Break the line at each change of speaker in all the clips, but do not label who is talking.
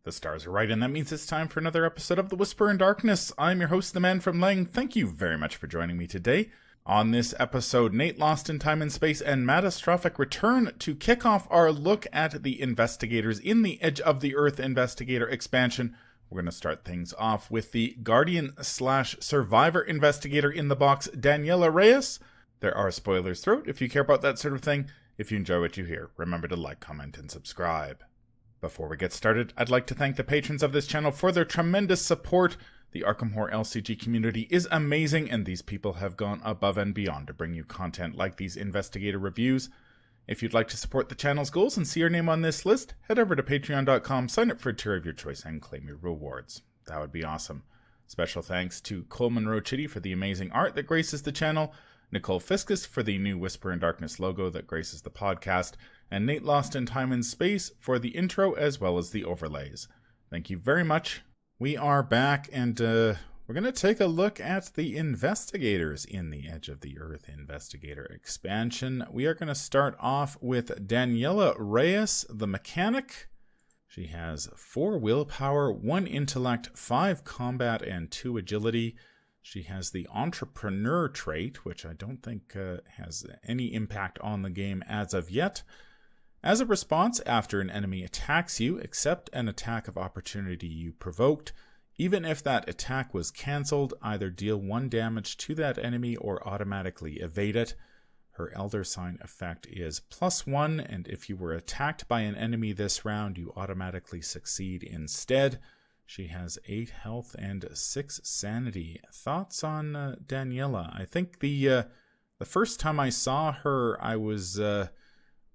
The stars are right, and that means it's time for another episode of The Whisper in Darkness. I'm your host, the Man from Lang. Thank you very much for joining me today. On this episode, Nate lost in time and space and Matastrophic return to kick off our look at the investigators in the Edge of the Earth Investigator expansion. We're going to start things off with the Guardian/Survivor investigator in the box, Daniela Reyas. There are spoilers throughout if you care about that sort of thing. If you enjoy what you hear, remember to like, comment, and subscribe. Before we get started, I'd like to thank the patrons of this channel for their tremendous support. The Arkham Horror LCG community is amazing, and these people have gone above and beyond to bring you content like these investigator reviews. If you'd like to support the channel's goals and see your name on this list, head over to patreon.com, sign up for a tier of your choice, and claim your rewards. That would be awesome. Special thanks to Coleman Rochitty for the amazing art that graces the channel, Nicole Fiscus for the new Whisper in Darkness logo that graces the podcast, and Nate Lost in Time and Space for the intro as well as the overlays. Thank you very much. We are back, and we're going to take a look at the investigators in the Edge of the Earth Investigator expansion. We are going to start off with Daniela Reyes, the mechanic. She has 4 willpower, 1 intellect, 5 combat, and 2 agility. She has the entrepreneur trait, which I don't think has any impact on the game as of yet. As a response, after an enemy attacks you, accept an attack of opportunity you provoked. Even if that attack was cancelled, either deal 1 damage to that enemy or automatically evade it. Her Elder Sign effect is +1, and if you were attacked by an enemy this round, you automatically succeed instead. She has 8 health and 6 sanity. Thoughts on Daniela? I think the first time I saw her, I was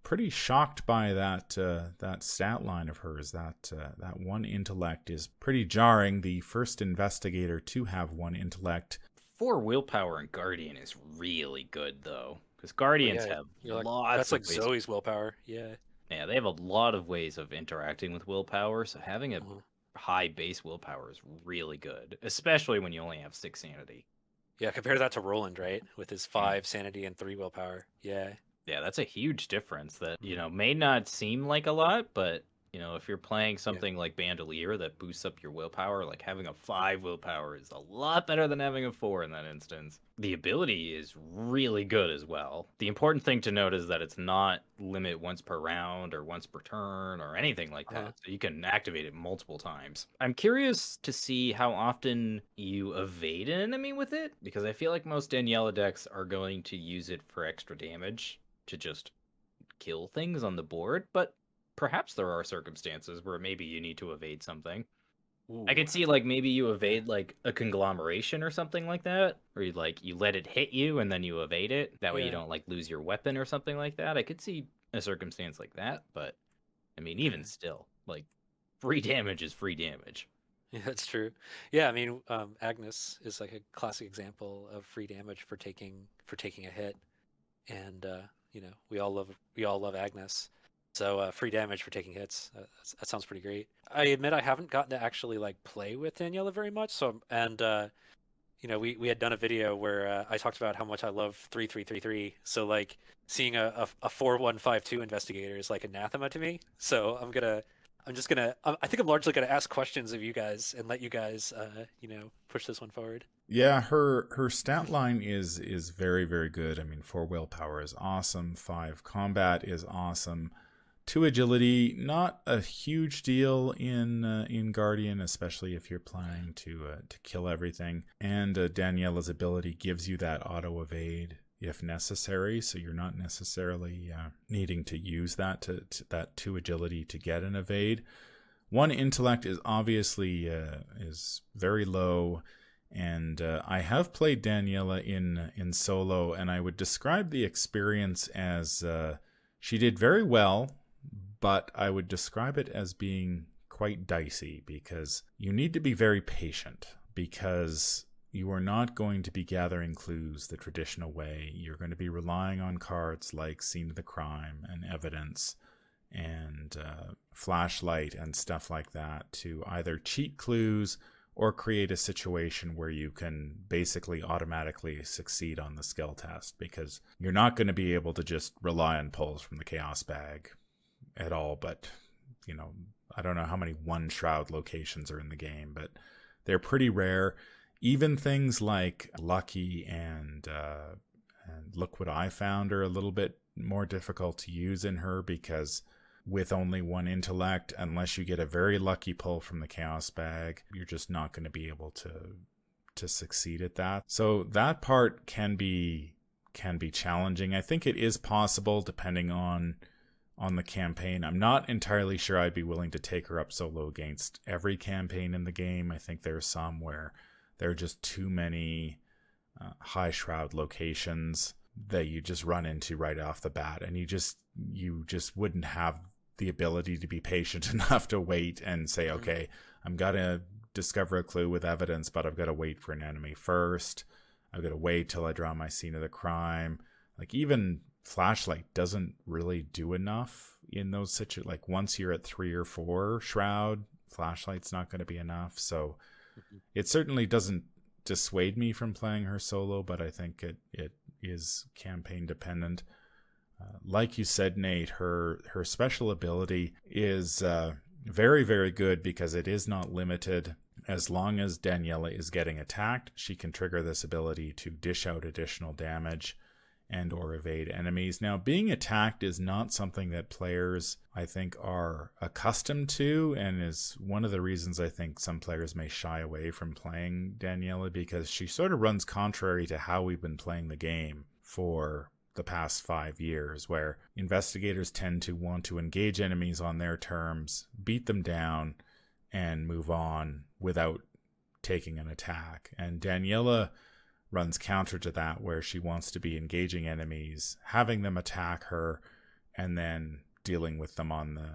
pretty shocked by that stat line of hers. That 1 intellect is pretty jarring. The first investigator to have 1 intellect.
4 willpower in Guardian is really good though, because Guardians have lots.
That's
of
like
ways.
Zoe's willpower. Yeah,
they have a lot of ways of interacting with willpower. So having a high base willpower is really good, especially when you only have 6 sanity.
Yeah, compare that to Roland, right? With his 5 sanity and 3 willpower. Yeah,
that's a huge difference that, may not seem like a lot, but, if you're playing something like Bandolier that boosts up your willpower, like having a 5 willpower is a lot better than having a 4 in that instance. The ability is really good as well. The important thing to note is that it's not limit once per round or once per turn or anything like that. So you can activate it multiple times. I'm curious to see how often you evade an enemy with it, because I feel like most Daniela decks are going to use it for extra damage to just kill things on the board, but perhaps there are circumstances where maybe you need to evade something. Ooh. I could see maybe you evade a conglomeration or something like that, or you let it hit you and then you evade it. That way you don't lose your weapon or something like that. I could see a circumstance like that, but I mean, even still, free damage is free damage.
Yeah, that's true. Yeah, I mean, Agnes is a classic example of free damage for taking a hit, and we all love Agnes. So free damage for taking hits. That sounds pretty great. I admit I haven't gotten to actually play with Daniela very much. So we had done a video where I talked about how much I love 3333. So seeing a 4152 investigator is anathema to me. So I think I'm largely gonna ask questions of you guys and let you guys push this one forward.
Yeah, her stat line is very, very good. I mean, 4 willpower is awesome. 5 combat is awesome. 2 agility, not a huge deal in Guardian, especially if you're planning to kill everything. And Daniela's ability gives you that auto evade if necessary, so you're not necessarily needing to use that that 2 agility to get an evade. 1 intellect is obviously is very low, and I have played Daniela in solo, and I would describe the experience as she did very well, but I would describe it as being quite dicey, because you need to be very patient, because you are not going to be gathering clues the traditional way. You're going to be relying on cards like Scene of the Crime and Evidence and Flashlight and stuff like that to either cheat clues or create a situation where you can basically automatically succeed on the skill test, because you're not going to be able to just rely on pulls from the chaos bag at all, but I don't know how many one shroud locations are in the game, but they're pretty rare. Even things like Lucky and Look What I Found are a little bit more difficult to use in her, because with only one intellect, unless you get a very lucky pull from the Chaos Bag, you're just not going to be able to succeed at that. So that part can be challenging. I think it is possible depending on the campaign. I'm not entirely sure I'd be willing to take her up solo against every campaign in the game. I think there's some where there are just too many high shroud locations that you just run into right off the bat, and you just wouldn't have the ability to be patient enough to wait and say, okay, I'm gonna discover a clue with evidence, but I've got to wait for an enemy first. I've got to wait till I draw my scene of the crime. Like, even flashlight doesn't really do enough in those situations. Like, once you're at 3 or 4 shroud, flashlight's not going to be enough. So it certainly doesn't dissuade me from playing her solo, but I think it is campaign dependent. Like you said, Nate, her special ability is very, very good because it is not limited. As long as Daniela is getting attacked, she can trigger this ability to dish out additional damage and or evade enemies. Now, being attacked is not something that players, I think, are accustomed to, and is one of the reasons I think some players may shy away from playing Daniela, because she sort of runs contrary to how we've been playing the game for the past 5 years, where investigators tend to want to engage enemies on their terms, beat them down, and move on without taking an attack. And Daniela runs counter to that, where she wants to be engaging enemies, having them attack her, and then dealing with them on the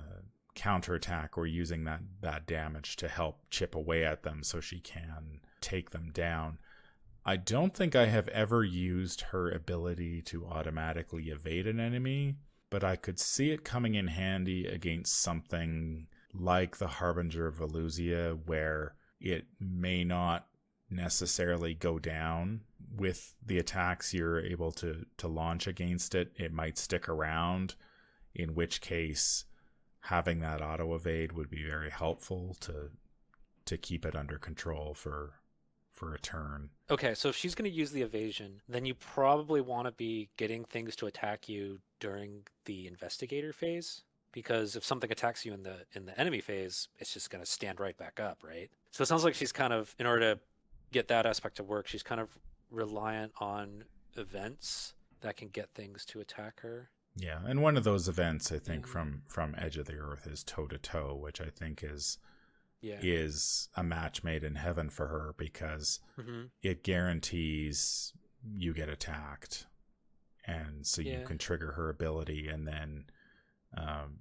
counterattack, or using that damage to help chip away at them so she can take them down. I don't think I have ever used her ability to automatically evade an enemy, but I could see it coming in handy against something like the Harbinger of Velusia, where it may not necessarily go down with the attacks you're able to launch against it. It might stick around, in which case having that auto evade would be very helpful to keep it under control for a turn.
Okay, so if she's going to use the evasion, then you probably want to be getting things to attack you during the investigator phase, because if something attacks you in the enemy phase, it's just going to stand right back up, right? So it sounds like she's kind of, in order to get that aspect to work, she's kind of reliant on events that can get things to attack her.
Yeah, and one of those events, I think, from Edge of the Earth is Toe to Toe, which I think is a match made in heaven for her, because it guarantees you get attacked, and so you can trigger her ability, and then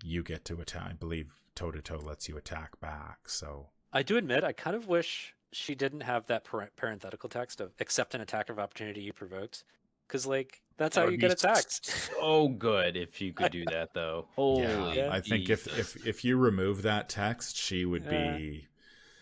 you get to attack. I believe Toe to Toe lets you attack back. So
I do admit, I kind of wish she didn't have that parenthetical text of "accept an attack of opportunity you provoked," because like that's how you get attacked.
So good if you could do that, though. Holy,
I think if you remove that text, she would be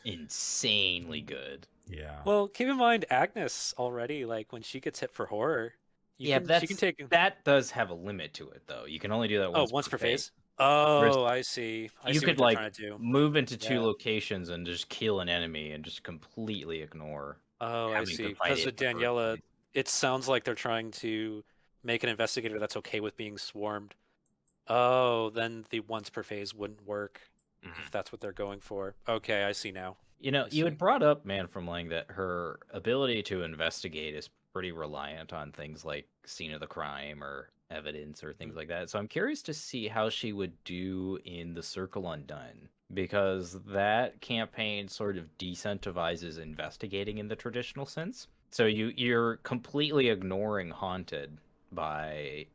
insanely good.
Yeah.
Well, keep in mind Agnes already. Like when she gets hit for horror, she can take.
That does have a limit to it, though. You can only do that once per phase.
Oh, I see.
You could like move into 2 locations and just kill an enemy and just completely ignore.
Oh, I see. Because with Daniela, it sounds like they're trying to make an investigator that's okay with being swarmed. Oh, then the once per phase wouldn't work if that's what they're going for. Okay, I see now.
You had brought up, Man from Lang, that her ability to investigate is pretty reliant on things like scene of the crime or evidence or things like that. So I'm curious to see how she would do in the Circle Undone, because that campaign sort of decentivizes investigating in the traditional sense. So you're completely ignoring Haunted by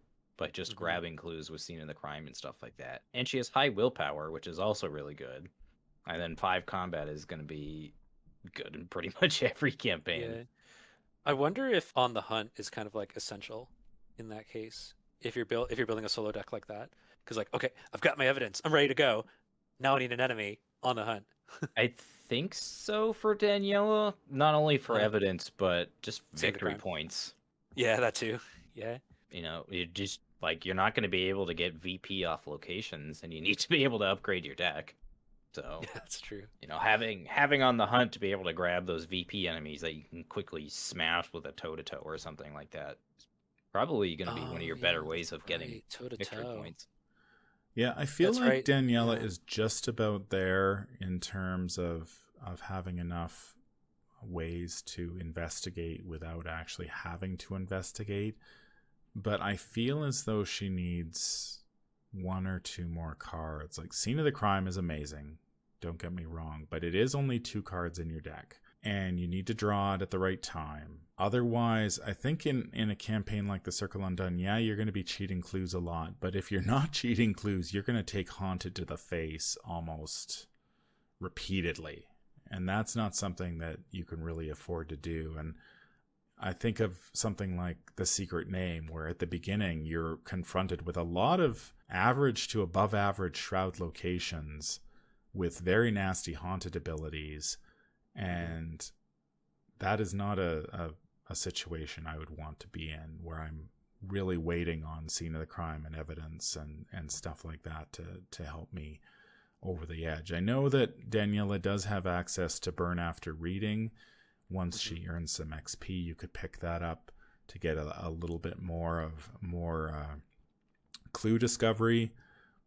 just grabbing clues with scene of the crime and stuff like that. And she has high willpower, which is also really good. And then 5 combat is going to be good in pretty much every campaign.
Yeah. I wonder if On the Hunt is kind of like essential in that case. If you're building a solo deck like that, because like, okay, I've got my evidence, I'm ready to go. Now I need an enemy on the hunt.
I think so for Daniela, not only for evidence, but just victory points.
Yeah, that too. Yeah.
You just like, you're not going to be able to get VP off locations, and you need to be able to upgrade your deck So
Yeah, that's true.
having on the hunt to be able to grab those VP enemies that you can quickly smash with a toe-to-toe or something like that is probably going to be one of your better ways of getting
toe to
victory
toe.
points.
Yeah, I feel
That's
like
right.
Daniela
Yeah.
is just about there in terms of having enough ways to investigate without actually having to investigate. But I feel as though she needs one or two more cards. Like, Scene of the Crime is amazing, don't get me wrong, but it is only 2 cards in your deck, and you need to draw it at the right time. Otherwise, I think in a campaign like the Circle Undone, yeah, you're going to be cheating clues a lot, but if you're not cheating clues, you're going to take Haunted to the face almost repeatedly, and that's not something that you can really afford to do. And I think of something like The Secret Name, where at the beginning you're confronted with a lot of average to above average shroud locations with very nasty haunted abilities, and that is not a situation I would want to be in, where I'm really waiting on Scene of the Crime and evidence and stuff like that to help me over the edge. I know that Daniela does have access to Burn After Reading. Once she earns some XP, you could pick that up to get a little bit more clue discovery.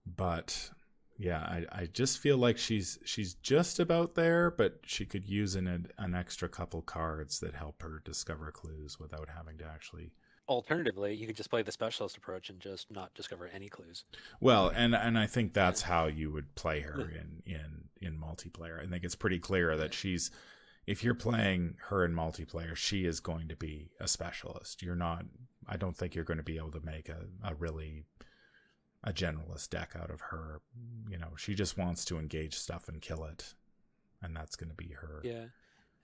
But yeah, I just feel like she's just about there, but she could use an extra couple cards that help her discover clues without having to actually.
Alternatively, you could just play the specialist approach and just not discover any clues.
Well, and I think that's how you would play her in multiplayer. I think it's pretty clear that she's, if you're playing her in multiplayer, she is going to be a specialist. You're not. I don't think you're going to be able to make a generalist deck out of her. She just wants to engage stuff and kill it, and that's going to be her.
Yeah.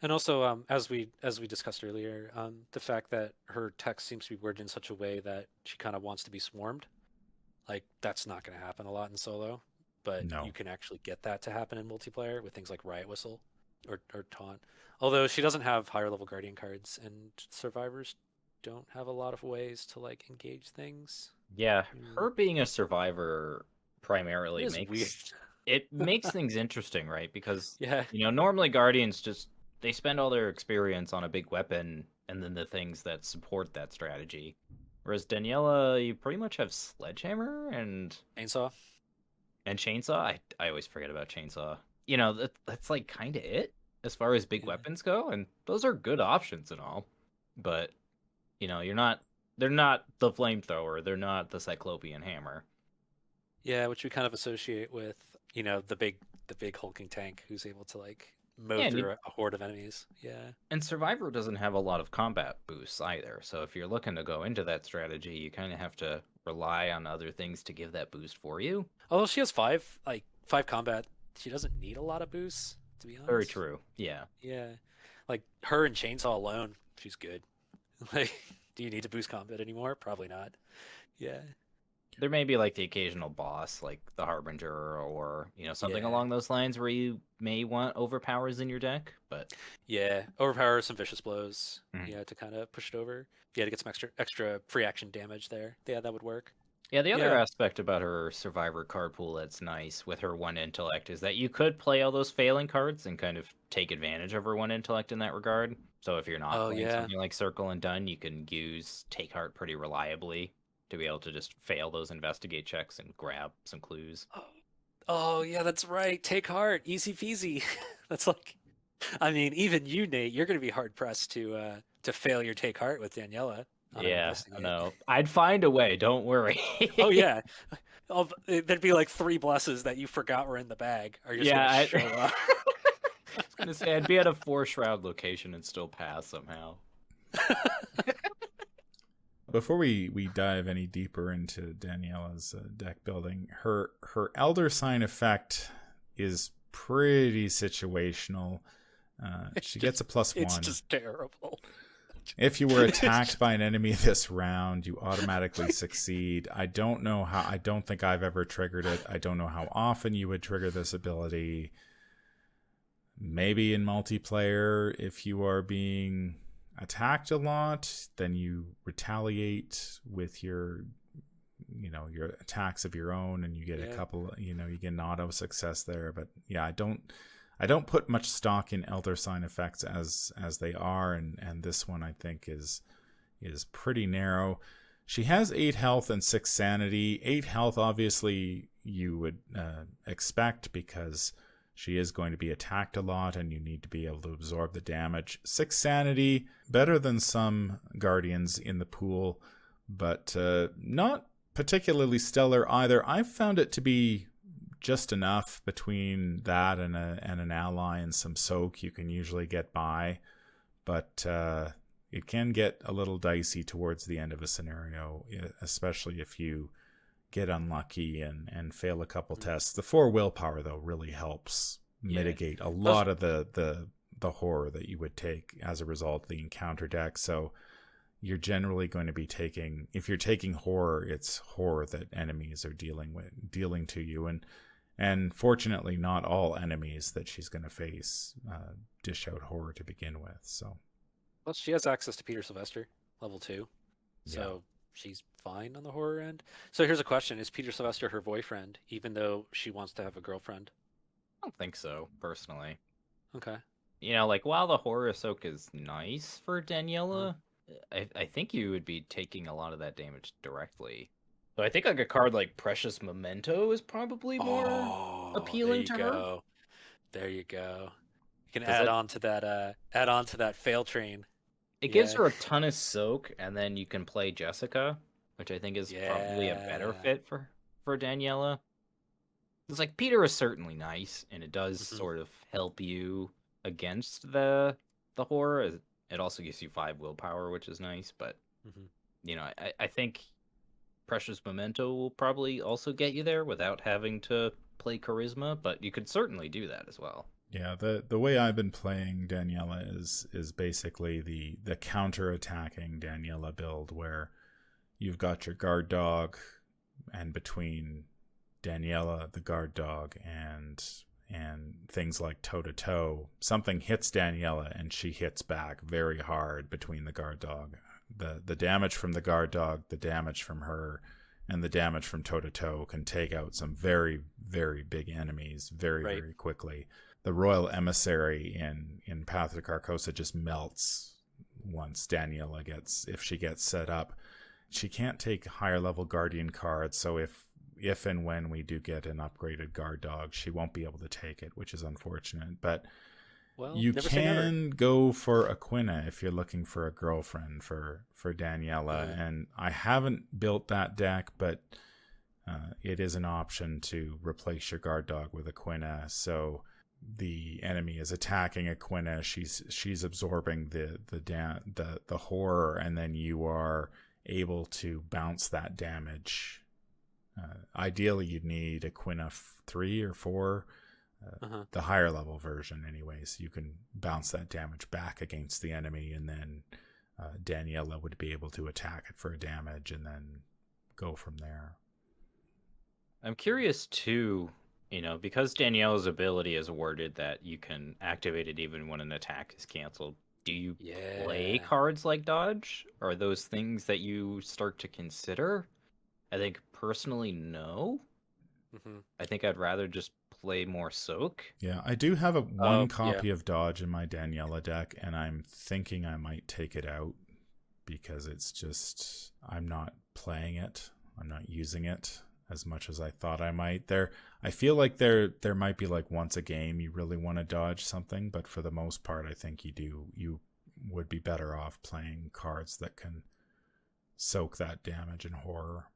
And also, as we discussed earlier, the fact that her text seems to be worded in such a way that she kind of wants to be swarmed, like that's not going to happen a lot in solo, but
No.
you can actually get that to happen in multiplayer with things like Riot Whistle or Taunt. Although she doesn't have higher level Guardian cards, and survivors don't have a lot of ways to like engage things.
Yeah, her being a survivor primarily makes things interesting, right? Because
Yeah.
normally Guardians they spend all their experience on a big weapon and then the things that support that strategy. Whereas Daniela, you pretty much have Sledgehammer and
Chainsaw.
I always forget about Chainsaw. That's like kind of it as far as big weapons go, and those are good options and all. But they're not the flamethrower, they're not the Cyclopean hammer.
Yeah, which we kind of associate with, the big hulking tank who's able to like mow through a horde of enemies. Yeah.
And Survivor doesn't have a lot of combat boosts either. So if you're looking to go into that strategy, you kind of have to rely on other things to give that boost for you.
Although she has five combat, she doesn't need a lot of boosts, to be honest.
Very true. Yeah.
Yeah. Like her and Chainsaw alone, she's good. Like, do you need to boost combat anymore? Probably not. Yeah.
There may be like the occasional boss, like the Harbinger or, something along those lines where you may want overpowers in your deck, but
yeah, overpower, some vicious blows, to kind of push it over. Yeah, to get some extra free action damage there. Yeah, that would work.
Yeah, the other aspect about her Survivor card pool that's nice with her 1 intellect is that you could play all those failing cards and kind of take advantage of her 1 intellect in that regard. So if you're not playing something like Circle and Done, you can use Take Heart pretty reliably to be able to just fail those investigate checks and grab some clues.
Oh yeah, that's right. Take Heart, easy peasy. That's like, I mean, even you, Nate, you're going to be hard pressed to fail your Take Heart with Daniela.
Yeah, I know. I'd find a way. Don't worry.
Oh yeah, there'd be like 3 blesses that you forgot were in the bag. Are just gonna show up.
I was gonna say I'd be at a 4 shroud location and still pass somehow.
Before we dive any deeper into Daniela's deck building, her Elder Sign effect is pretty situational. She gets a +1.
It's just terrible.
If you were attacked by an enemy this round, you automatically succeed. I don't know how. I don't think I've ever triggered it. I don't know how often you would trigger this ability. Maybe in multiplayer, if you are being attacked a lot, then you retaliate with your your attacks of your own, and you get a couple, you get an auto success there. But yeah, I don't put much stock in Elder Sign effects as they are, and this one I think is pretty narrow. She has 8 health and 6 sanity. 8 health, obviously, you would expect, because she is going to be attacked a lot and you need to be able to absorb the damage. 6 sanity, better than some Guardians in the pool, but not particularly stellar either. I've found it to be just enough between that and an ally and some soak. You can usually get by, but it can get a little dicey towards the end of a scenario, especially if you get unlucky and fail a couple tests. The 4 willpower, though, really helps mitigate a lot of the horror that you would take as a result of the encounter deck. So you're generally going to be taking, if you're taking horror, it's horror that enemies are dealing to you, and fortunately not all enemies that she's going to face dish out horror to begin with. So
plus she has access to Peter Sylvester level 2, so she's fine on the horror end. So here's a question: is Peter Sylvester her boyfriend, even though she wants to have a girlfriend?
I don't think so, personally.
Okay.
While the horror soak is nice for Daniela, I think you would be taking a lot of that damage directly. So I think like a card like Precious Memento is probably more appealing to her.
There you go. You can add on to that fail train.
It gives her a ton of soak, and then you can play Jessica, which I think is probably a better fit for Daniela. It's like Peter is certainly nice, and it does sort of help you against the horror. It also gives you 5 willpower, which is nice, but I think Precious Memento will probably also get you there without having to play Charisma, but you could certainly do that as well.
Yeah, the way I've been playing Daniela is basically the counter-attacking Daniela build, where you've got your guard dog, and between Daniela, the guard dog, and things like toe-to-toe, something hits Daniela and she hits back very hard between the guard dog. The damage from the guard dog, the damage from her, and the damage from toe-to-toe can take out some very, very big enemies very, very quickly. The Royal Emissary in Path to Carcosa just melts once Daniela if she gets set up. She can't take higher level Guardian cards, so if and when we do get an upgraded guard dog, she won't be able to take it, which is unfortunate. But you can go for Aquina if you're looking for a girlfriend for Daniela. And I haven't built that deck, but it is an option to replace your guard dog with Aquina. So the enemy is attacking Aquina, she's absorbing the horror, and then you are able to bounce that damage. Ideally, you'd need Aquina 3 or 4, the higher level version anyways. You can bounce that damage back against the enemy, and then Daniela would be able to attack it for damage and then go from there.
I'm curious too, because Daniela's ability is worded that you can activate it even when an attack is canceled. Do you play cards like Dodge? Are those things that you start to consider? I think personally, no. I think I'd rather just play more Soak.
Yeah, I do have one copy of Dodge in my Daniela deck, and I'm thinking I might take it out because it's just, I'm not playing it. I'm not using it as much as I thought I might. I feel like there might be like once a game you really want to dodge something, but for the most part, I think you would be better off playing cards that can soak that damage and horror.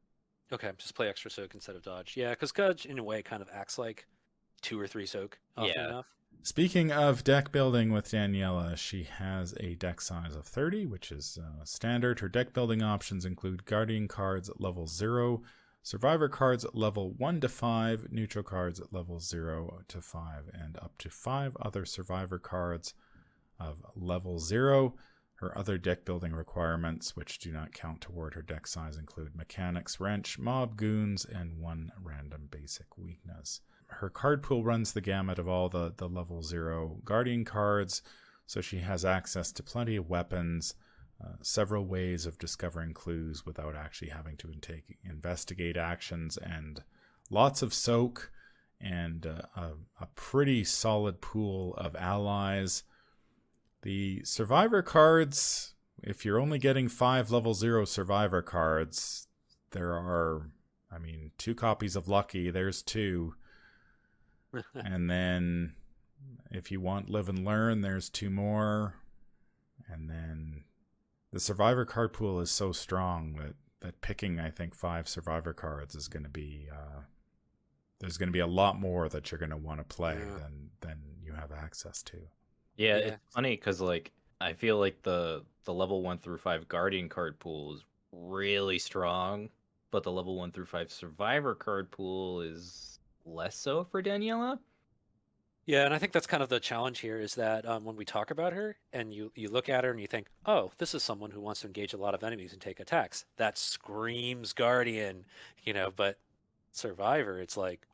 Okay, just play extra soak instead of dodge. Yeah, because dodge in a way kind of acts like 2 or 3 soak often enough.
Speaking of deck building with Daniela, she has a deck size of 30, which is standard. Her deck building options include Guardian cards at level 0, Survivor cards at level 1 to 5, Neutral cards at level 0 to 5, and up to 5 other Survivor cards of level 0. Her other deck building requirements, which do not count toward her deck size, include Mechanics, Wrench, Mob Goons, and 1 random basic weakness. Her card pool runs the gamut of all the level 0 Guardian cards, so she has access to plenty of weapons, several ways of discovering clues without actually having to investigate actions, and lots of soak, and a pretty solid pool of allies. The survivor cards, if you're only getting 5 level 0 survivor cards, there are, 2 copies of Lucky, there's 2. And then if you want Live and Learn, there's 2 more. And then the survivor card pool is so strong that picking, I think, 5 survivor cards is going to be there's going to be a lot more that you're going to want to play than you have access to.
Yeah, it's funny because I feel like the level 1 through 5 Guardian card pool is really strong, but the level 1 through 5 Survivor card pool is less so for Daniela.
Yeah, and I think that's kind of the challenge here is that when we talk about her and you look at her and you think, oh, this is someone who wants to engage a lot of enemies and take attacks. That screams Guardian, but Survivor, it's like,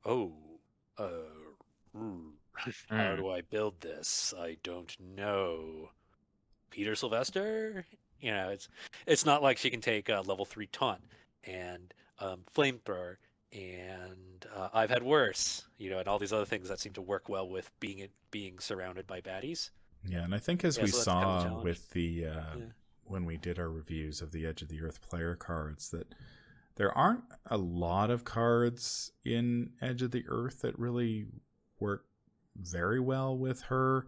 oh, how do I build this? I don't know. Peter Sylvester? It's not like she can take level 3 taunt and flamethrower and I've had worse, and all these other things that seem to work well with being surrounded by baddies.
Yeah, and I think as we
so that's
saw
kind of the challenge.
with the when we did our reviews of the Edge of the Earth player cards, that there aren't a lot of cards in Edge of the Earth that really work very well with her.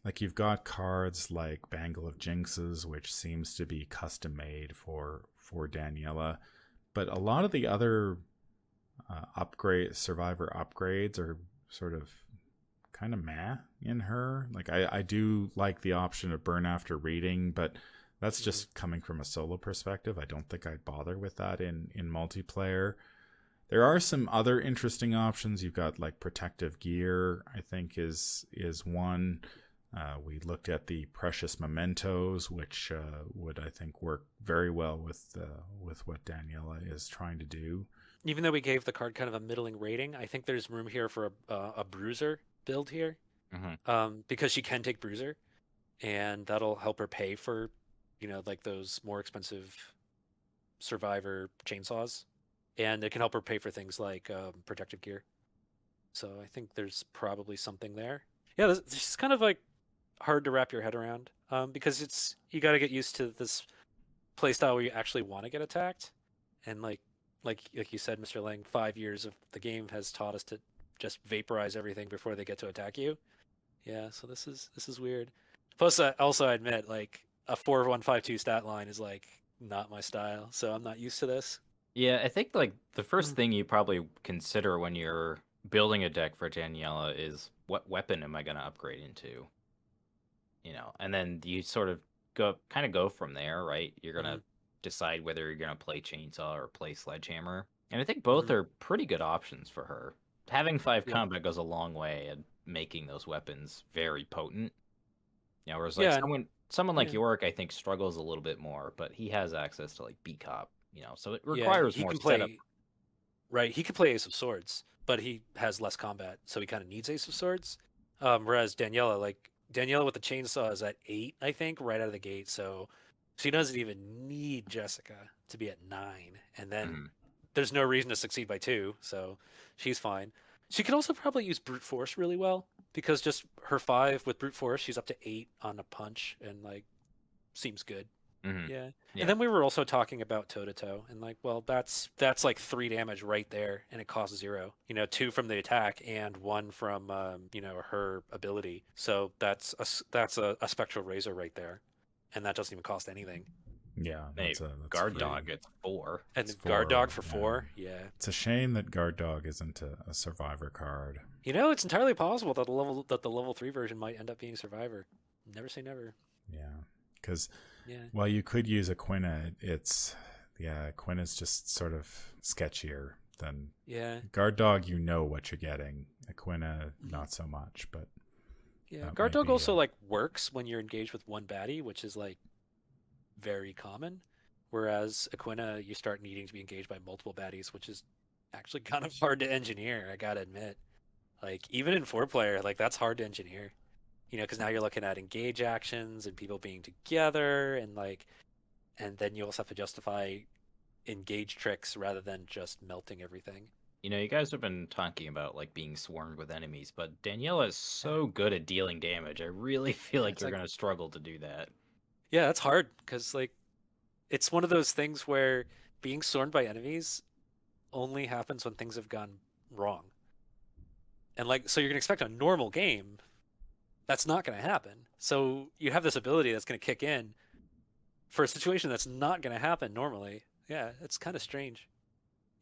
Like, you've got cards like Bangle of Jinxes, which seems to be custom made for Daniela, but a lot of the other survivor upgrades are sort of kind of meh in her. Like, I do like the option of Burn After Reading, but that's just coming from a solo perspective. I don't think I'd bother with that in multiplayer. There are some other interesting options. You've got like Protective Gear, I think is one. We looked at the Precious Mementos, which would, I think, work very well with what Daniela is trying to do.
Even though we gave the card kind of a middling rating, I think there's room here for a Bruiser build here, because she can take Bruiser, and that'll help her pay for, like those more expensive Survivor chainsaws, and it can help her pay for things like Protective Gear. So I think there's probably something there. Yeah, this is kind of like hard to wrap your head around, because you got to get used to this playstyle where you actually want to get attacked, and like you said, Mr. Lang, 5 years of the game has taught us to just vaporize everything before they get to attack you. Yeah, so this is weird. Plus, also I admit, like, a 4-1-5-2 stat line is like not my style, so I'm not used to this.
Yeah, I think like the first thing you probably consider when you're building a deck for Daniela is what weapon am I going to upgrade into? And then you sort of go from there, right? You're going to decide whether you're going to play Chainsaw or play Sledgehammer. And I think both are pretty good options for her. Having 5 combat goes a long way at making those weapons very potent. Whereas like someone like Yorick, I think, struggles a little bit more, but he has access to like B-Cop, so it requires more setup.
Right, he can play Ace of Swords, but he has less combat, so he kind of needs Ace of Swords. Whereas Daniela with the chainsaw is at 8, I think, right out of the gate, so she doesn't even need Jessica to be at 9, and then there's no reason to succeed by 2, so she's fine. She could also probably use Brute Force really well, because just her 5 with Brute Force, she's up to 8 on a punch, and like, seems good. Yeah. And then we were also talking about toe-to-toe, and like, well, that's like 3 damage right there, and it costs 0. 2 from the attack and 1 from her ability. So that's a Spectral Razor right there, and that doesn't even cost anything.
Yeah,
that's Guard Dog gets 4.
And Guard Dog for 4. Yeah.
It's a shame that Guard Dog isn't a Survivor card.
It's entirely possible that the level 3 version might end up being Survivor. Never say never.
Yeah, because while you could use Aquina, Aquina's just sort of sketchier than Guard Dog. You know what you're getting. Aquina, not so much, but
Guard Dog also like works when you're engaged with one baddie, which is like very common. Whereas Aquina, you start needing to be engaged by multiple baddies, which is actually kind of hard to engineer. I gotta admit, like even in 4-player, like that's hard to engineer. because now you're looking at engage actions and people being together, and then you also have to justify engage tricks rather than just melting everything.
You guys have been talking about like being swarmed with enemies, but Daniela is so good at dealing damage. I really feel like
It's
you're
like,
gonna struggle to do that.
yeah, that's hard because it's one of those things where being swarmed by enemies only happens when things have gone wrong. And so you're gonna expect a normal game, that's not gonna happen. So you have this ability that's gonna kick in for a situation that's not gonna happen normally. Yeah, it's kind of strange.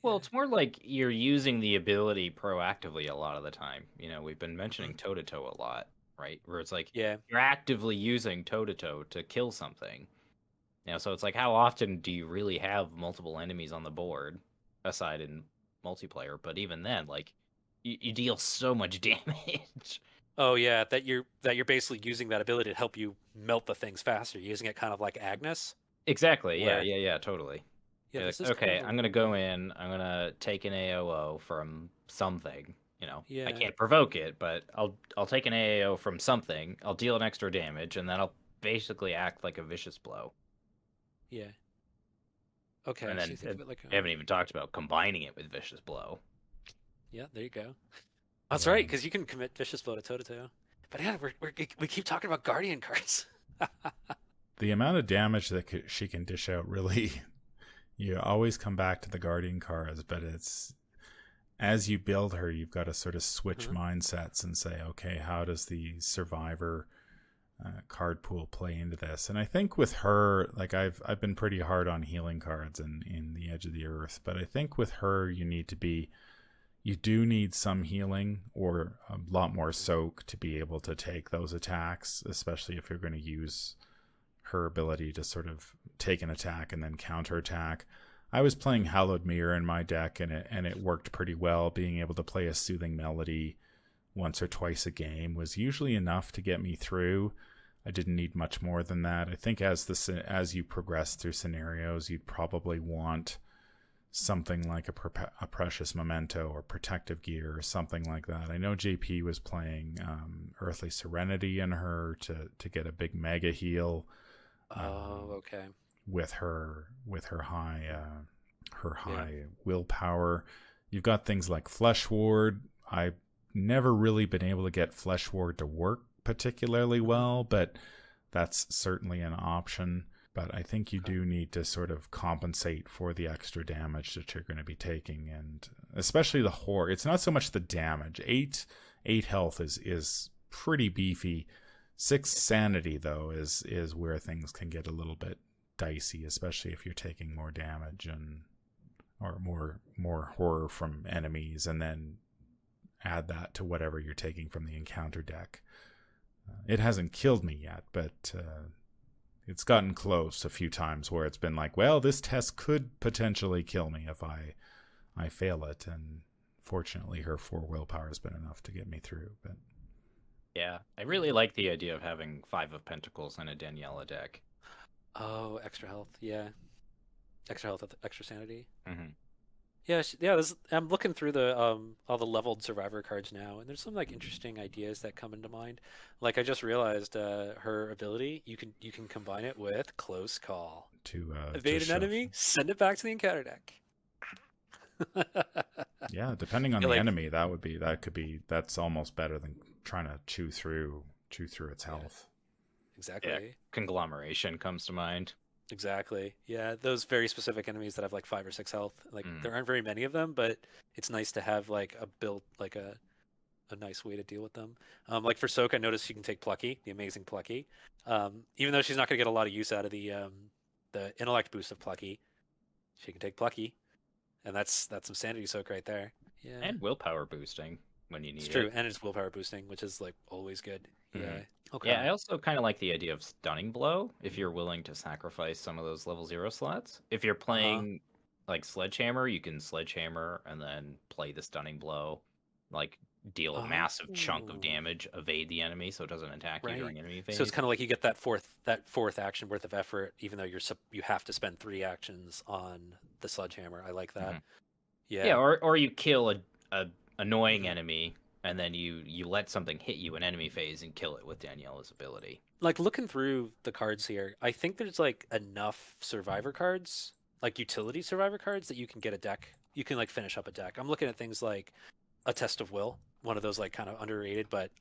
Well,
Yeah.
it's more like you're using the ability proactively a lot of the time. We've been mentioning
Mhm.
toe to toe a lot, right? Where it's like
Yeah.
you're actively using toe to toe to kill something. So it's like, how often do you really have multiple enemies on the board, aside in multiplayer? But even then, like, you deal so much damage.
Oh yeah, that you're basically using that ability to help you melt the things faster, using it kind of like Agnes,
Exactly. Yeah.
where
Yeah. Yeah. Totally.
yeah,
You're
this
like,
is kind
okay,
of a
I'm gonna
weird
go
one.
in. I'm gonna take an AOO from something. I
Yeah,
can't provoke it, but I'll take an AAO from something. I'll deal an extra damage, and then I'll basically act like a vicious blow.
yeah. Okay,
And
so you
then
think of it like
I haven't even talked about combining it with vicious blow.
yeah, there you go. That's
Yeah.
right, because you can commit vicious blow to toe to toe. But yeah, we keep talking about guardian cards.
The amount of damage that she can dish out really, you always come back to the Guardian cards, but it's as you build her, you've got to sort of switch
Mhm.
mindsets and say, okay, how does the survivor card pool play into this? And I think with her, like I've been pretty hard on healing cards in the Edge of the Earth, but I think with her, you do need some healing or a lot more soak to be able to take those attacks, especially if you're going to use her ability to sort of take an attack and then counterattack. I was playing Hallowed Mirror in my deck, and it worked pretty well. Being able to play a soothing melody once or twice a game was usually enough to get me through. I didn't need much more than that. I think as you progress through scenarios, you'd probably want something like a Precious Memento or Protective Gear or something like that. I know JP was playing Earthly Serenity in her to get a big mega heal.
Oh, okay.
With her high
Yeah.
willpower. You've got things like Flesh Ward. I've never really been able to get Flesh Ward to work particularly
Mhm.
well, but that's certainly an option. But I think you
Okay.
do need to sort of compensate for the extra damage that you're going to be taking, and especially the horror. It's not so much the damage. Eight health is pretty beefy. 6 sanity though is where things can get a little bit dicey, especially if you're taking more damage or more horror from enemies, and then add that to whatever you're taking from the encounter deck. It hasn't killed me yet, but it's gotten close a few times where it's been like, well, this test could potentially kill me if I fail it, and fortunately her 4 willpower has been enough to get me through. But
Yeah, I really like the idea of having 5 of Pentacles in a Daniela deck.
Oh, extra health. Yeah, extra health, extra sanity.
Mm-hmm.
Yeah, yeah. I'm looking through the all the leveled survivor cards now, and there's some interesting ideas that come into mind. Like I just realized, her ability you can combine it with close call.
to
Evade an
shove,
enemy, send it back to the encounter deck.
yeah, depending on
Feel
the
like
enemy, that's almost better than trying to chew through its
yeah,
health.
Yeah,
exactly,
Conglomeration comes to mind.
exactly. Yeah, those very specific enemies that have like 5 or 6 health. Like
Mm.
there aren't very many of them, but it's nice to have like a build like a nice way to deal with them. Like for Soak, I noticed she can take Plucky, the amazing Plucky. Even though she's not going to get a lot of use out of the intellect boost of Plucky, she can take Plucky, and that's some sanity soak right there. Yeah,
And willpower boosting when you
it's
need
true,
it.
and it's willpower boosting, which is like always good.
Mm-hmm.
Yeah. Okay.
Yeah, I also kind of like the idea of Stunning Blow if you're willing to sacrifice some of those level 0 slots. If you're
Uh huh.
playing like Sledgehammer, you can Sledgehammer and then play the Stunning Blow, like deal a massive chunk of
Oh,
damage, evade the enemy so it doesn't attack you
right.
during enemy
So it's
phase.
kind of like you get that fourth action worth of effort, even though you have to spend 3 actions on the sledgehammer. I like that.
Hmm. Yeah,
Yeah.
or you kill a annoying
Mhm.
enemy and then you let something hit you in enemy phase and kill it with Daniela's ability.
Like looking through the cards here, I think there's like enough survivor cards, like utility survivor cards that you can get a deck. You can like finish up a deck. I'm looking at things like a Test of Will, one of those like kind of underrated, but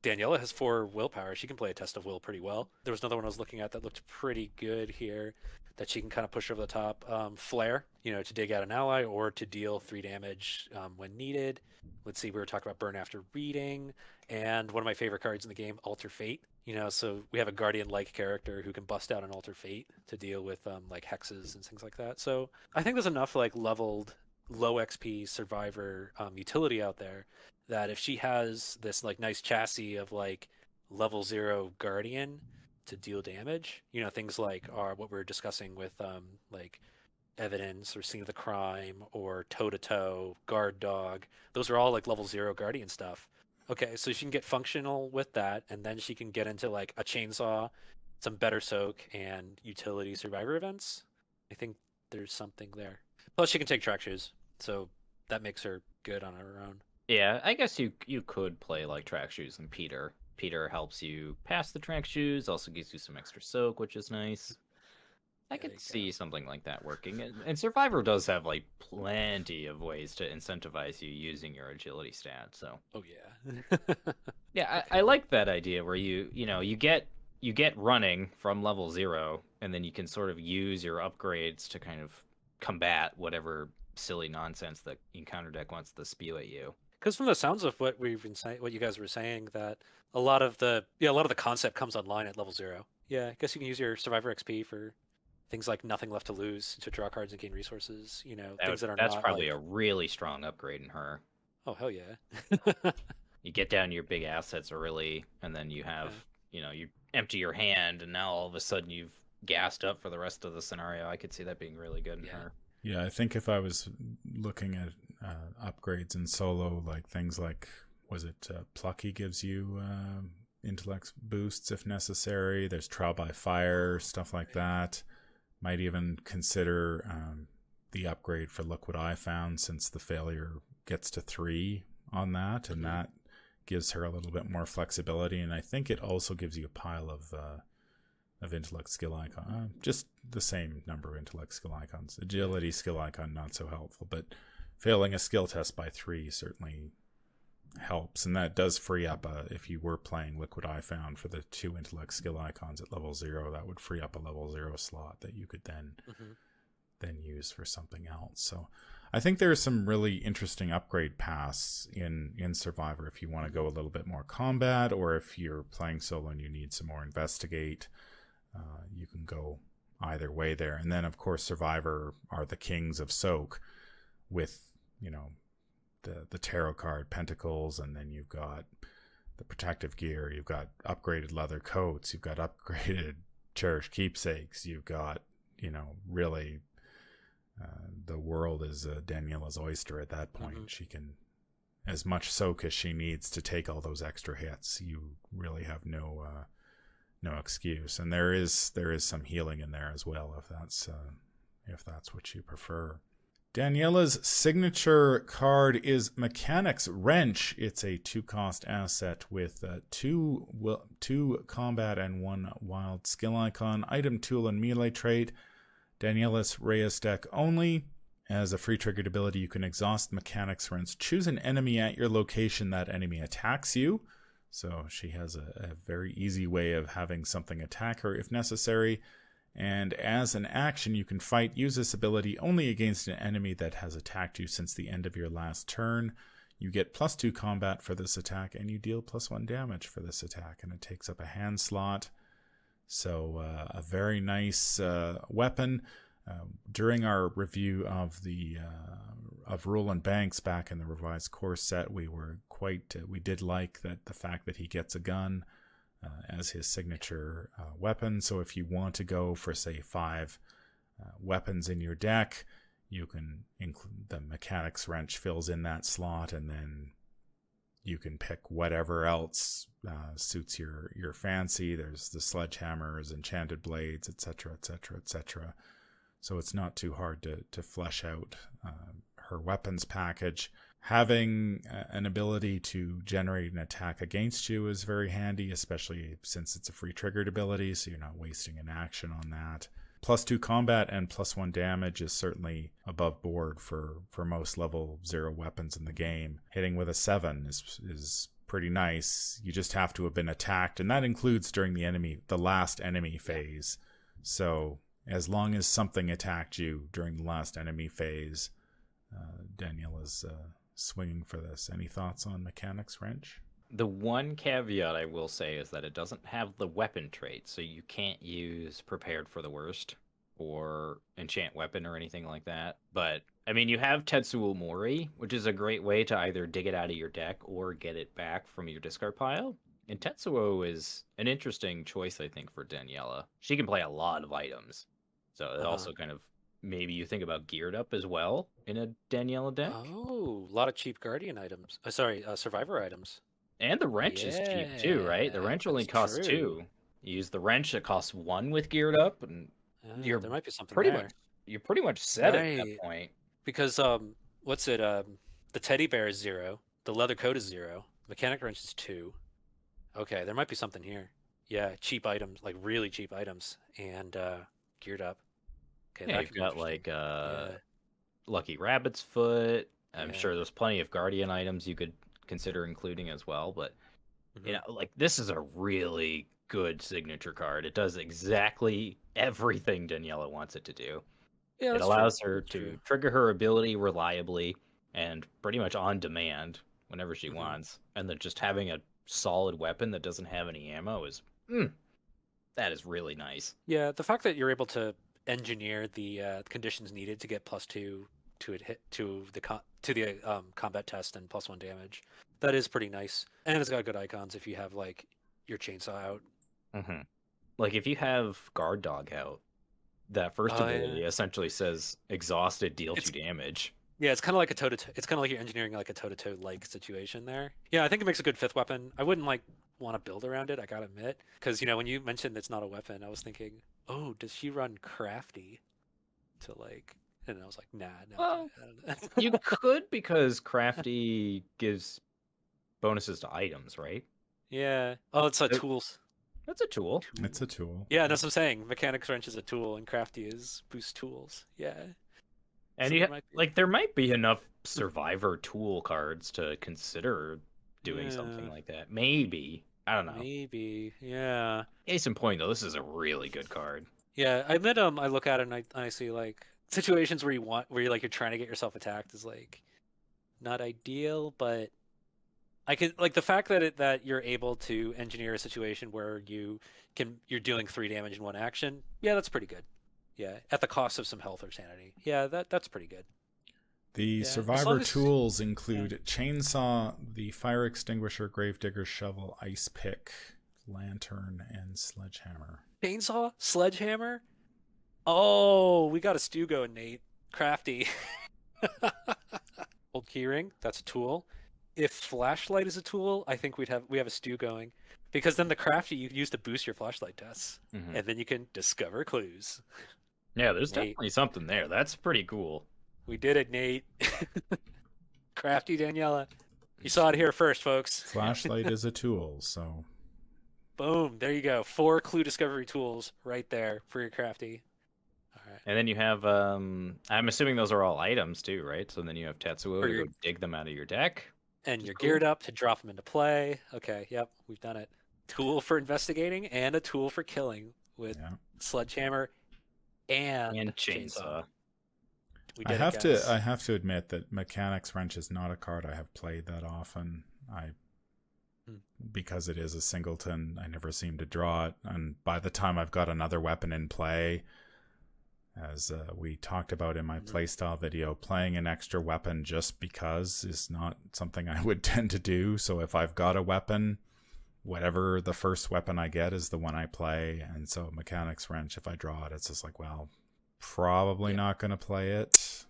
Daniela has 4 willpower. She can play a Test of Will pretty well. There was another one I was looking at that looked pretty good here that she can kind of push over the top. Flare, to dig out an ally or to deal 3 damage when needed. Let's see, we were talking about Burn After Reading, and one of my favorite cards in the game, Alter Fate. So we have a Guardian-like character who can bust out an Alter Fate to deal with like hexes and things like that. So I think there's enough like leveled low XP survivor utility out there that if she has this like nice chassis of like level 0 Guardian to deal damage, things like are what we are discussing with like evidence or scene of the crime or toe to toe, guard dog. Those are all like level 0 Guardian stuff. Okay, so she can get functional with that, and then she can get into like a chainsaw, some better soak, and utility survivor events. I think there's something there. Plus, she can take track shoes, so that makes her good on her own.
Yeah, I guess you could play like track shoes and Peter. Peter helps you pass the track shoes, also gives you some extra soak, which is nice. I could see something like that working. And Survivor does have like plenty of ways to incentivize you using your agility stat. So.
Oh yeah.
Yeah, I like that idea where you get running from level 0, and then you can sort of use your upgrades to kind of combat whatever silly nonsense that Encounter deck wants to spew at you.
Because from the sounds of what we've been saying, what you guys were saying, that a lot of the concept comes online at level 0. Yeah, I guess you can use your Survivor XP for things like Nothing Left to Lose to draw cards and gain resources. Things that are
that's
not
probably
like...
a really strong upgrade in her.
Oh hell yeah!
You get down your big assets early, and then you have you empty your hand, and now all of a sudden you've gassed up for the rest of the scenario. I could see that being really good in her.
Yeah, I think if I was looking at upgrades in solo, like things like, was it Plucky gives you intellect boosts if necessary. There's Trial by Fire, stuff like that. Might even consider the upgrade for Look What I Found, since the failure gets to 3 on that, and that gives her a little bit more flexibility. And I think it also gives you a pile of intellect skill icon, just the same number of intellect skill icons. Agility skill icon not so helpful, but failing a skill test by 3 certainly helps, and that does free up if you were playing Liquid Eye Found for the 2 intellect skill icons at level 0, that would free up a level 0 slot that you could then use for something else. So I think there's some really interesting upgrade paths in Survivor if you want to go a little bit more combat, or if you're playing solo and you need some more investigate. You can go either way there. And then of course Survivor are the kings of soak with the tarot card Pentacles, and then you've got the protective gear, you've got upgraded leather coats, you've got upgraded cherished keepsakes, you've got really the world is Daniela's oyster at that point. She can as much soak as she needs to take all those extra hits. You really have no excuse, and there is some healing in there as well if that's what you prefer. Daniela's signature card is Mechanics Wrench. It's a 2-cost asset with 2 combat and 1 wild skill icon, item, tool, and melee trait. Daniela's Reyas deck only. As a free triggered ability, you can exhaust Mechanics Wrench. Choose an enemy at your location. That enemy attacks you. So she has a very easy way of having something attack her if necessary. And as an action, you can use this ability only against an enemy that has attacked you since the end of your last turn. You get +2 combat for this attack, and you deal +1 damage for this attack, and it takes up a hand slot. So a very nice weapon. During our review of of Roland Banks back in the revised core set, we did like the fact that he gets a gun as his signature weapon. So if you want to go for, say, 5 weapons in your deck, you can include the Mechanics Wrench fills in that slot, and then you can pick whatever else suits your fancy. There's the sledgehammers, enchanted blades, etc., etc., etc. So it's not too hard to flesh out her weapons package. Having an ability to generate an attack against you is very handy, especially since it's a free triggered ability, so you're not wasting an action on that. +2 combat and +1 damage is certainly above board for most level 0 weapons in the game. Hitting with a 7 is pretty nice. You just have to have been attacked, and that includes during the last enemy phase. So as long as something attacked you during the last enemy phase, Daniela's swinging for this. Any thoughts on Mechanics Wrench?
The one caveat I will say is that it doesn't have the weapon trait, so you can't use Prepared for the Worst or Enchant Weapon or anything like that. But, I mean, you have Tetsuo Mori, which is a great way to either dig it out of your deck or get it back from your discard pile. And Tetsuo is an interesting choice, I think, for Daniela. She can play a lot of items. So it also kind of, maybe you think about Geared Up as well in a Daniela deck.
Oh, a lot of cheap Guardian items. Survivor items.
And the wrench is cheap too, right? The wrench only costs 2. You use the wrench, it costs 1 with Geared Up, and
there might be something
pretty
there.
much you're pretty much set at that point.
Because what's it? The teddy bear is 0. The leather coat is 0. Mechanic wrench is 2. Okay, there might be something here. Yeah, cheap items, like really cheap items, and Geared Up. Okay,
Yeah, you've got like Lucky Rabbit's Foot. I'm sure there's plenty of Guardian items you could consider including as well, but you know, like, this is a really good signature card. It does exactly everything Daniela wants it to do.
Yeah,
it allows her to trigger her ability reliably and pretty much on demand whenever she wants, and then just having a solid weapon that doesn't have any ammo is that is really nice.
Yeah, the fact that you're able to engineer the conditions needed to get +2 to it hit to the combat test and +1 damage, that is pretty nice. And it's got good icons if you have like your chainsaw out.
Like if you have Guard Dog out, that first ability essentially says exhausted, deal 2 damage.
Yeah, it's kind of like a toe-to-toe. It's kind of like you're engineering like a toe-to-toe like situation there. Yeah, I think it makes a good 5th weapon. I wouldn't like want to build around it, I gotta admit, because you know when you mentioned it's not a weapon, I was thinking, oh, does she run Crafty to like? And I was like, nah.
Well, you could, because Crafty gives bonuses to items, right?
Yeah. Oh, it's tools.
That's a tool.
It's a tool.
Yeah, that's what I'm saying. Mechanics Wrench is a tool, and Crafty is boost tools. Yeah.
And so there might be enough Survivor tool cards to consider doing something like that. Maybe. I don't know.
Maybe. Yeah.
Case in point, though, this is a really good card.
Yeah, I admit I look at it and I see like situations where you're trying to get yourself attacked is like not ideal, but I could like the fact that you're able to engineer a situation where you're dealing 3 damage in 1 action. Yeah, that's pretty good. Yeah, at the cost of some health or sanity. Yeah, that's pretty good.
The Survivor tools include Chainsaw, the Fire Extinguisher, Gravedigger Shovel, Ice Pick, Lantern, and Sledgehammer.
Chainsaw? Sledgehammer? Oh, we got a stew going, Nate. Crafty. Old keyring, that's a tool. If Flashlight is a tool, I think we have a stew going. Because then the Crafty you use to boost your flashlight tests. And then you can discover clues.
Yeah, there's definitely something there. That's pretty cool.
We did it, Nate. Crafty Daniela. You saw it here first, folks.
Flashlight is a tool, so...
Boom, there you go. 4 clue discovery tools right there for your Crafty. All right.
And then you have, I'm assuming those are all items too, right? So then you have Tetsuo to go dig them out of your deck.
And you're geared up to drop them into play. Okay, yep, we've done it. Tool for investigating and a tool for killing with Sledgehammer and Chainsaw.
I have to admit that Mechanics Wrench is not a card I have played that often. Because it is a singleton, I never seem to draw it, and by the time I've got another weapon in play, as we talked about in my playstyle video, playing an extra weapon just because is not something I would tend to do. So if I've got a weapon, whatever the first weapon I get is the one I play. And so Mechanics Wrench, if I draw it, it's just like, well, probably not going to play it.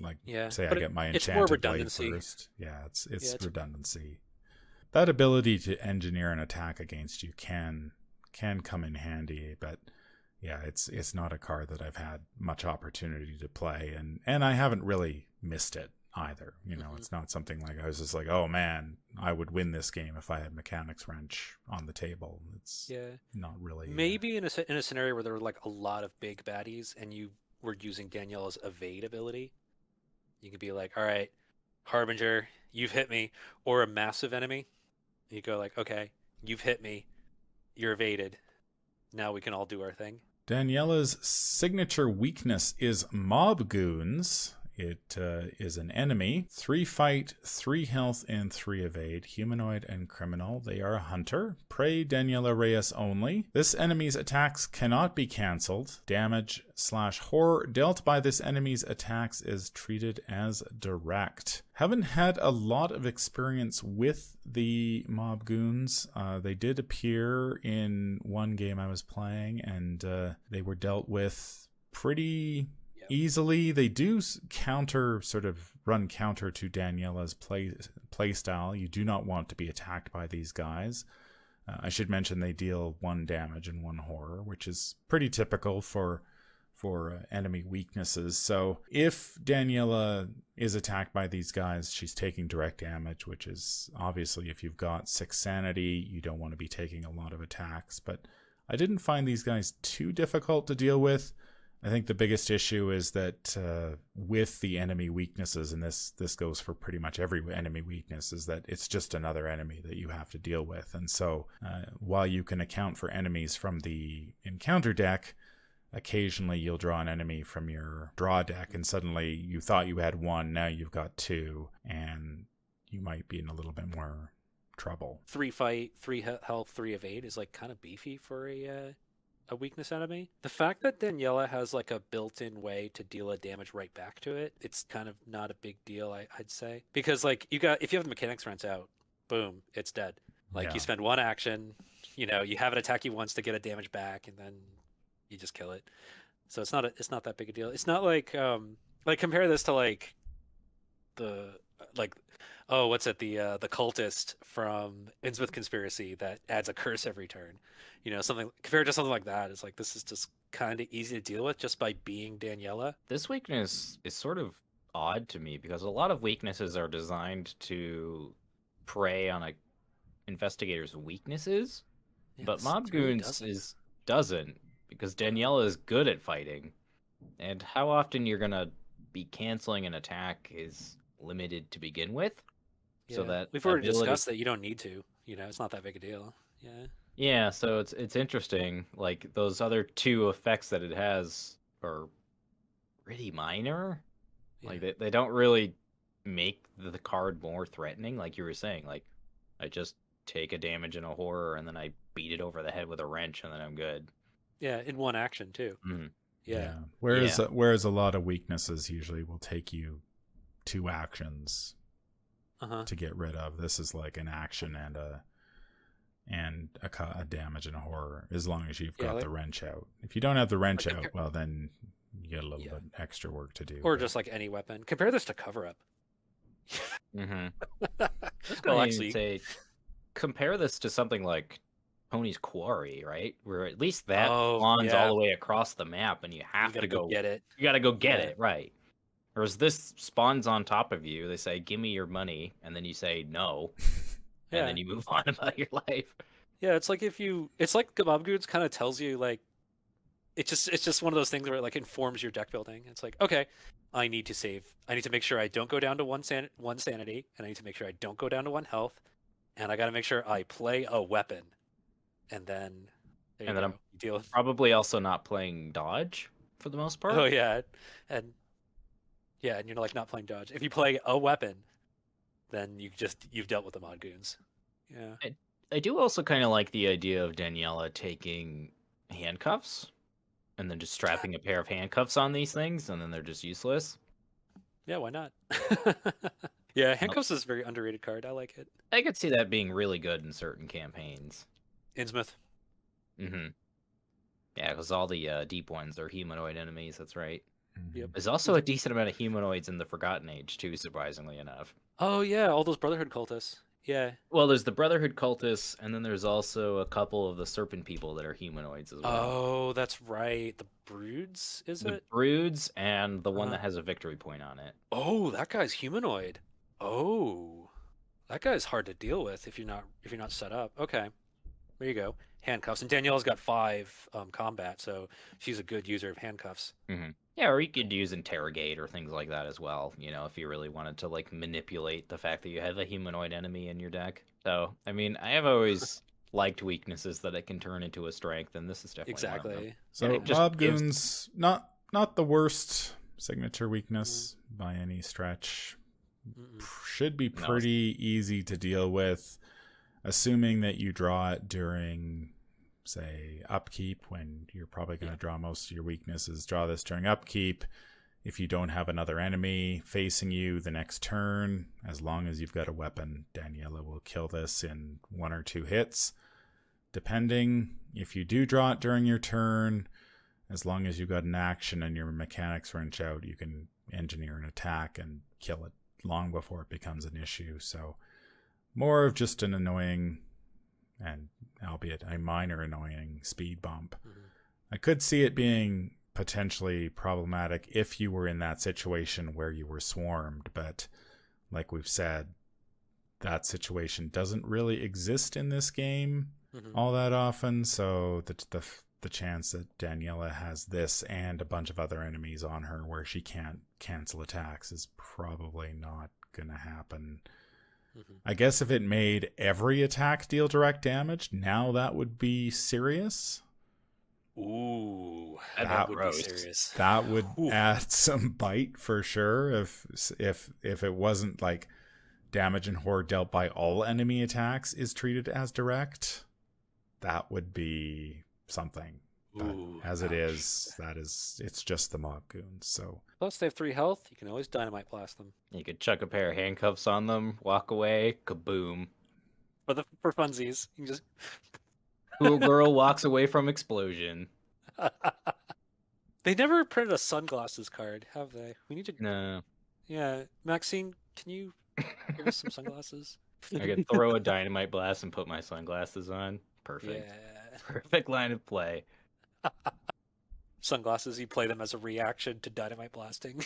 Like, say I get my Enchanted Blade first. Yeah, it's redundancy. That ability to engineer an attack against you can come in handy, but yeah, it's not a card that I've had much opportunity to play, and I haven't really missed it. either. It's not something like I was just like, oh man, I would win this game if I had Mechanics Wrench on the table. It's not really.
Maybe in a scenario where there were like a lot of big baddies and you were using Daniela's evade ability, you could be like, all right, Harbinger, you've hit me, or a massive enemy. You go like, okay, you've hit me, you're evaded. Now we can all do our thing.
Daniela's signature weakness is Mob Goons. It is an enemy. 3 fight, 3 health, and 3 evade. Humanoid and criminal. They are a hunter. Prey Daniela Reyas only. This enemy's attacks cannot be cancelled. Damage/horror dealt by this enemy's attacks is treated as direct. Haven't had a lot of experience with the Mob Goons. They did appear in one game I was playing, and they were dealt with pretty easily. They do run counter to Daniela's play style. You do not want to be attacked by these guys. I should mention they deal 1 damage and 1 horror, which is pretty typical for enemy weaknesses. So if Daniela is attacked by these guys, she's taking direct damage, which is obviously, if you've got 6 sanity, you don't want to be taking a lot of attacks. But I didn't find these guys too difficult to deal with. I think the biggest issue is that with the enemy weaknesses, and this goes for pretty much every enemy weakness, is that it's just another enemy that you have to deal with. And so while you can account for enemies from the encounter deck, occasionally you'll draw an enemy from your draw deck, and suddenly you thought you had 1, now you've got 2, and you might be in a little bit more trouble.
3 fight, 3 health, 3 evade is like kind of beefy for a weakness enemy. The fact that Daniela has like a built-in way to deal a damage right back to it, it's kind of not a big deal, I'd say. Because like if you have the Mechanics Wrench out, boom, it's dead. Like you spend 1 action, you have it attack you once to get a damage back, and then you just kill it. So it's not that big a deal. It's not like compare this to like the the cultist from Innsmouth Conspiracy that adds a curse every turn. Something compared to something like that, it's like this is just kind of easy to deal with just by being Daniela.
This weakness is sort of odd to me because a lot of weaknesses are designed to prey on a investigator's weaknesses, but Mob Goons doesn't, because Daniela is good at fighting, and how often you're gonna be canceling an attack is limited to begin with.
Yeah.
So that
we've already discussed that you don't need to. It's not that big a deal.
Yeah, so it's interesting. Like those other 2 effects that it has are pretty minor. Yeah. Like they don't really make the card more threatening, like you were saying. Like I just take a damage and a horror, and then I beat it over the head with a wrench, and then I'm good.
Yeah, in 1 action too.
Mm-hmm.
Yeah.
Whereas a lot of weaknesses usually will take you 2 actions to get rid of. This is like an action and a damage and a horror, as long as you've got the wrench out. If you don't have the wrench out, well, then you get a little bit extra work to do.
Or just like any weapon. Compare this to Cover Up.
Mm-hmm. Well, actually, say compare this to something like Tony's Quarry, right? Where at least that spawns all the way across the map, and you have to go
get it.
You got to go get it, right? Whereas this spawns on top of you. They say, "Give me your money," and then you say no, and then you move on about your life.
Yeah, it's like the Mob Goons kind of tells you like, it's just one of those things where it like informs your deck building. It's like, okay, I need to save. I need to make sure I don't go down to one sanity, and I need to make sure I don't go down to 1 health, and I got to make sure I play a weapon, and then
I'm probably also not playing dodge for the most part.
Oh yeah, and you're like not playing dodge. If you play a weapon, then you've dealt with the Mob Goons. Yeah.
I do also kind of like the idea of Daniela taking handcuffs and then just strapping a pair of handcuffs on these things, and then they're just useless.
Yeah, why not? Yeah, handcuffs is a very underrated card. I like it.
I could see that being really good in certain campaigns.
Innsmouth.
Mm-hmm. Yeah, because all the deep ones are humanoid enemies. That's right.
Yep.
There's also a decent amount of humanoids in the Forgotten Age too, surprisingly enough.
Oh yeah, all those Brotherhood cultists. Yeah.
Well, there's the Brotherhood cultists, and then there's also a couple of the Serpent people that are humanoids as well.
Oh, that's right. The Broods, is
The
it?
Broods and the one
Uh-huh.
that has a victory point on it.
Oh, that guy's humanoid. Oh, that guy's hard to deal with if you're not set up. Okay, there you go. Handcuffs, and Danielle's got 5 combat, so she's a good user of handcuffs.
Yeah, or you could use interrogate or things like that as well, if you really wanted to like manipulate the fact that you have a humanoid enemy in your deck. So, I mean, I have always liked weaknesses that it can turn into a strength, and this is definitely one of them.
Exactly.
So
And it just
Mob
gives-
Goons, not the worst signature weakness by any stretch.
Mm-mm.
Should be
No.
pretty easy to deal with, assuming that you draw it during, say, upkeep, when you're probably going to draw most of your weaknesses. Draw this during upkeep. If you don't have another enemy facing you the next turn, as long as you've got a weapon, Daniela will kill this in 1 or 2 hits. Depending, if you do draw it during your turn, as long as you've got an action and your mechanics wrench out, you can engineer an attack and kill it long before it becomes an issue. So more of just an annoying, and albeit a minor annoying, speed bump.
Mhm.
I could see it being potentially problematic if you were in that situation where you were swarmed, but like we've said, that situation doesn't really exist in this game
Mhm.
all that often, so the chance that Daniela has this and a bunch of other enemies on her where she can't cancel attacks is probably not gonna happen.
Mhm.
I guess if it made every attack deal direct damage, now that would be serious.
Ooh,
That'd
that
be
would
gross.
be serious.
That would
Ooh.
add some bite for sure. If it wasn't like damage and horror dealt by all enemy attacks is treated as direct, that would be something. But
Ooh,
as it
ouch.
is, it's just the Mob Goons. So
Plus, they have 3 health. You can always dynamite blast them
You could chuck a pair of handcuffs on them, walk away, kaboom.
for funsies. You can just.
Cool girl walks away from explosion.
They never printed a sunglasses card, have they? We need to.
No.
Yeah, Maxine, can you give us some sunglasses?
I could throw a dynamite blast and put my sunglasses on. Perfect.
Yeah.
Perfect line of play.
Sunglasses, you play them as a reaction to dynamite blasting.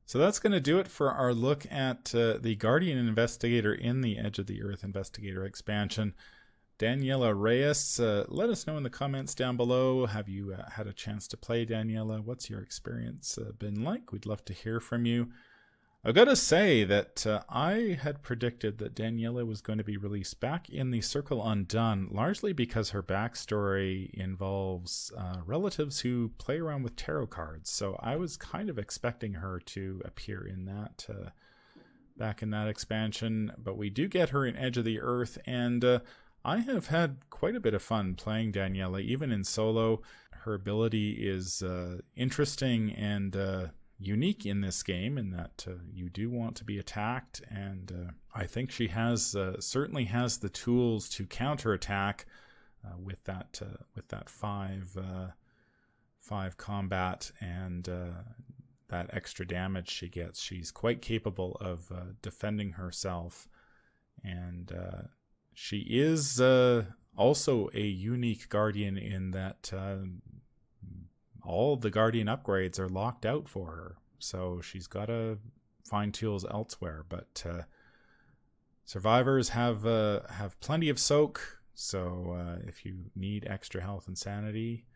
So that's going to do it for our look at the Guardian Investigator in the Edge of the Earth Investigator expansion. Daniela Reyes, let us know in the comments down below. Have you had a chance to play Daniela? What's your experience been like? We'd love to hear from you. I've got to say that I had predicted that Daniela was going to be released back in the Circle Undone, largely because her backstory involves relatives who play around with tarot cards. So I was kind of expecting her to appear in that, back in that expansion. But we do get her in Edge of the Earth, and I have had quite a bit of fun playing Daniela, even in solo. Her ability is interesting and unique in this game, in that you do want to be attacked, and I think she has certainly has the tools to counterattack with that 5 combat and that extra damage she gets. She's quite capable of defending herself, and she is also a unique guardian in that all the guardian upgrades are locked out for her, so she's got to find tools elsewhere. But survivors have plenty of soak, so if you need extra health and sanity,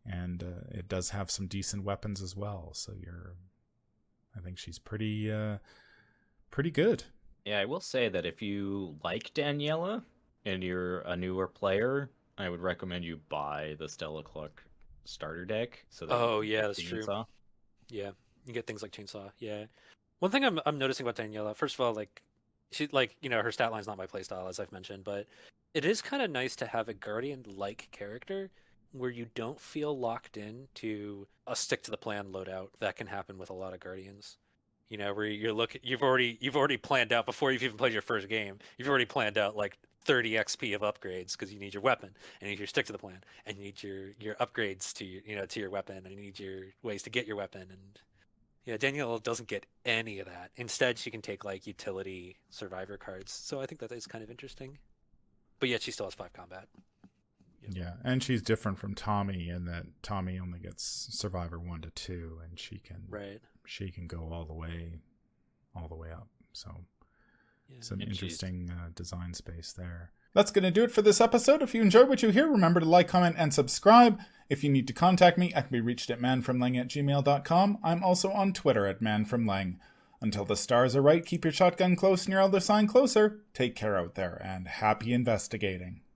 and it does have some decent weapons as well, so I think she's pretty good.
Yeah, I will say that if you like Daniela and you're a newer player, I would recommend you buy the Stella Cluck starter deck. So that
Oh,
you can
yeah,
get
that's true.
Chainsaw.
Yeah, you get things like chainsaw. Yeah, one thing I'm noticing about Daniela, first of all, like she her stat line's not my playstyle, as I've mentioned, but it is kind of nice to have a guardian-like character where you don't feel locked in to a stick to the plan loadout that can happen with a lot of guardians. Where you've already planned out before you've even played your first game. You've already planned out like 30 XP of upgrades because you need your weapon and you need your stick to the plan and you need your upgrades to your to your weapon and you need your ways to get your weapon, and Yeah, Daniela doesn't get any of that. Instead, she can take like utility survivor cards. So I think that is kind of interesting. But yet she still has 5 combat. Yep.
Yeah, and she's different from Tommy in that Tommy only gets survivor 1 to 2, and she can go all the way up. So some interesting design space there. That's going to do it for this episode. If you enjoyed what you hear, remember to like, comment, and subscribe. If you need to contact me, I can be reached at manfromlang@gmail.com. I'm also on Twitter at manfromlang. Until the stars are right, keep your shotgun close and your elder sign closer. Take care out there, and happy investigating.